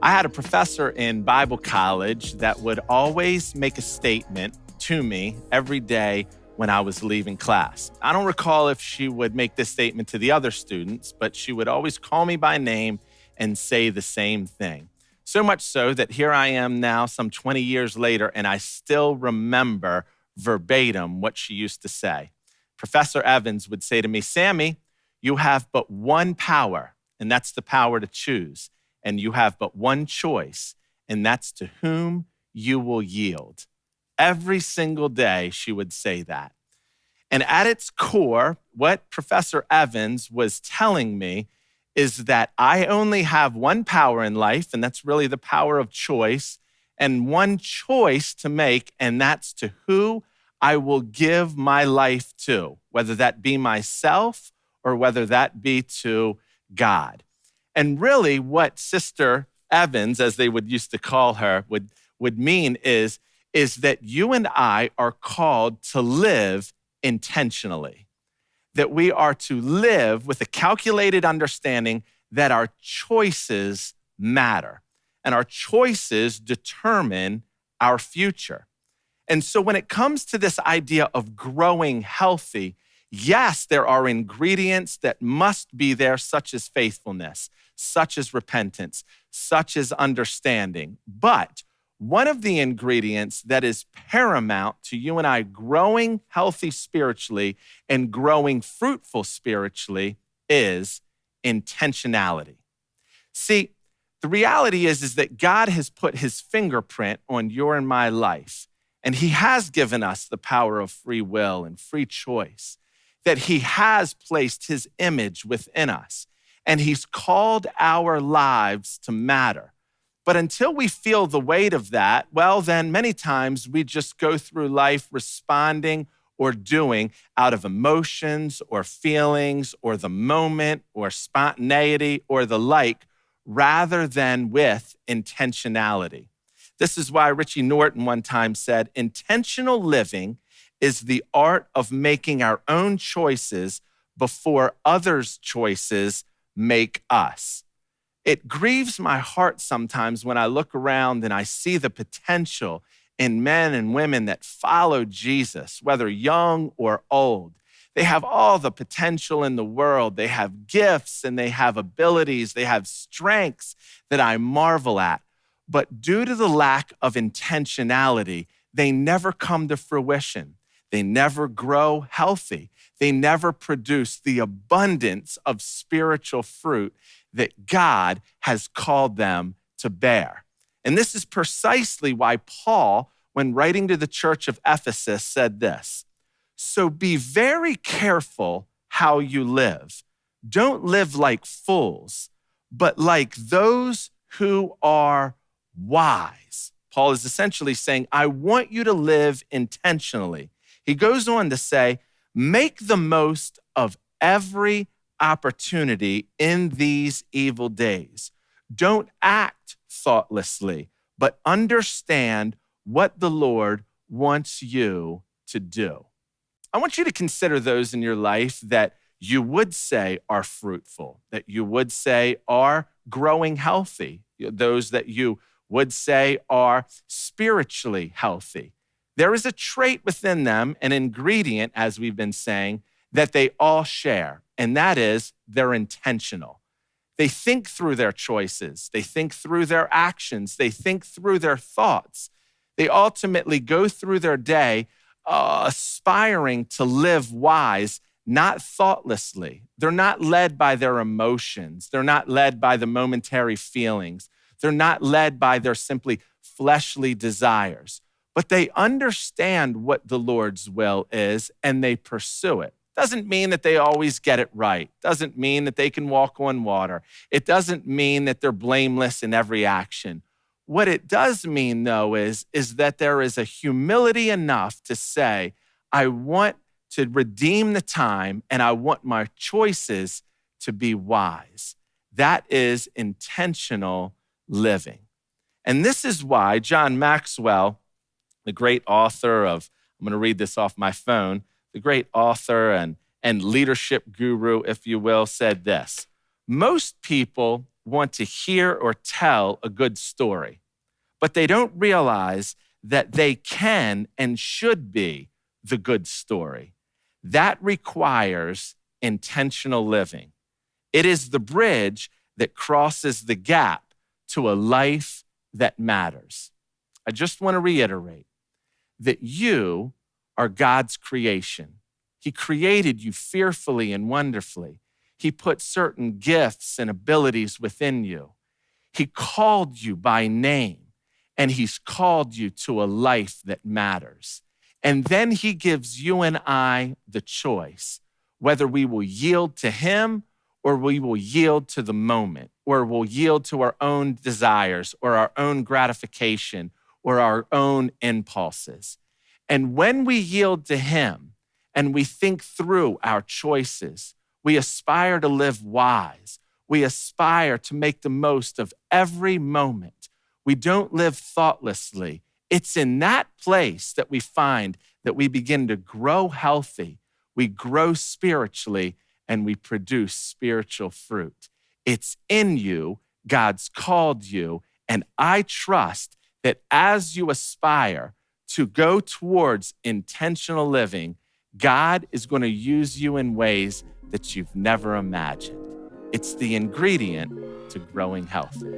I had a professor in Bible college that would always make a statement to me every day when I was leaving class. I don't recall if she would make this statement to the other students, but she would always call me by name and say the same thing. So much so that here I am now, some 20 years later, and I still remember verbatim what she used to say. Professor Evans would say to me, "Sammy, you have but one power, and that's the power to choose. And you have but one choice, and that's to whom you will yield." Every single day, she would say that. And at its core, what Professor Evans was telling me is that I only have one power in life, and that's really the power of choice, and one choice to make, and that's to who I will give my life to, whether that be myself or whether that be to God. And really what Sister Evans, as they would used to call her, would mean is that you and I are called to live intentionally, that we are to live with a calculated understanding that our choices matter and our choices determine our future. And so when it comes to this idea of growing healthy, yes, there are ingredients that must be there, such as faithfulness, such as repentance, such as understanding. But one of the ingredients that is paramount to you and I growing healthy spiritually and growing fruitful spiritually is intentionality. See, the reality is that God has put his fingerprint on your and my life, and he has given us the power of free will and free choice, that he has placed his image within us, and he's called our lives to matter. But until we feel the weight of that, well, then many times we just go through life responding or doing out of emotions or feelings or the moment or spontaneity or the like, rather than with intentionality. This is why Richie Norton one time said, "Intentional living is the art of making our own choices before others' choices make us." It grieves my heart sometimes when I look around and I see the potential in men and women that follow Jesus, whether young or old. They have all the potential in the world. They have gifts and they have abilities. They have strengths that I marvel at. But due to the lack of intentionality, they never come to fruition. They never grow healthy. They never produce the abundance of spiritual fruit that God has called them to bear. And this is precisely why Paul, when writing to the church of Ephesus, said this: "So be very careful how you live. Don't live like fools, but like those who are wise." Paul is essentially saying, I want you to live intentionally. He goes on to say, make the most of every opportunity in these evil days. Don't act thoughtlessly, but understand what the Lord wants you to do. I want you to consider those in your life that you would say are fruitful, that you would say are growing healthy, those that you would say are spiritually healthy. There is a trait within them, an ingredient, as we've been saying, that they all share, and that is they're intentional. They think through their choices. They think through their actions. They think through their thoughts. They ultimately go through their day aspiring to live wise, not thoughtlessly. They're not led by their emotions. They're not led by the momentary feelings. They're not led by their simply fleshly desires, but they understand what the Lord's will is and they pursue it. Doesn't mean that they always get it right. Doesn't mean that they can walk on water. It doesn't mean that they're blameless in every action. What it does mean, though, is that there is a humility enough to say, I want to redeem the time and I want my choices to be wise. That is intentional living. And this is why John Maxwell, the great author of, I'm going to read this off my phone, the great author and leadership guru, if you will, said this: most people want to hear or tell a good story, but they don't realize that they can and should be the good story. That requires intentional living. It is the bridge that crosses the gap to a life that matters. I just want to reiterate that you are God's creation. He created you fearfully and wonderfully. He put certain gifts and abilities within you. He called you by name, and he's called you to a life that matters. And then he gives you and I the choice, whether we will yield to him or we will yield to the moment, or we'll yield to our own desires or our own gratification or our own impulses. And when we yield to him and we think through our choices, we aspire to live wise. We aspire to make the most of every moment. We don't live thoughtlessly. It's in that place that we find that we begin to grow healthy, we grow spiritually, and we produce spiritual fruit. It's in you. God's called you. And I trust that as you aspire to go towards intentional living, God is going to use you in ways that you've never imagined. It's the ingredient to growing healthy.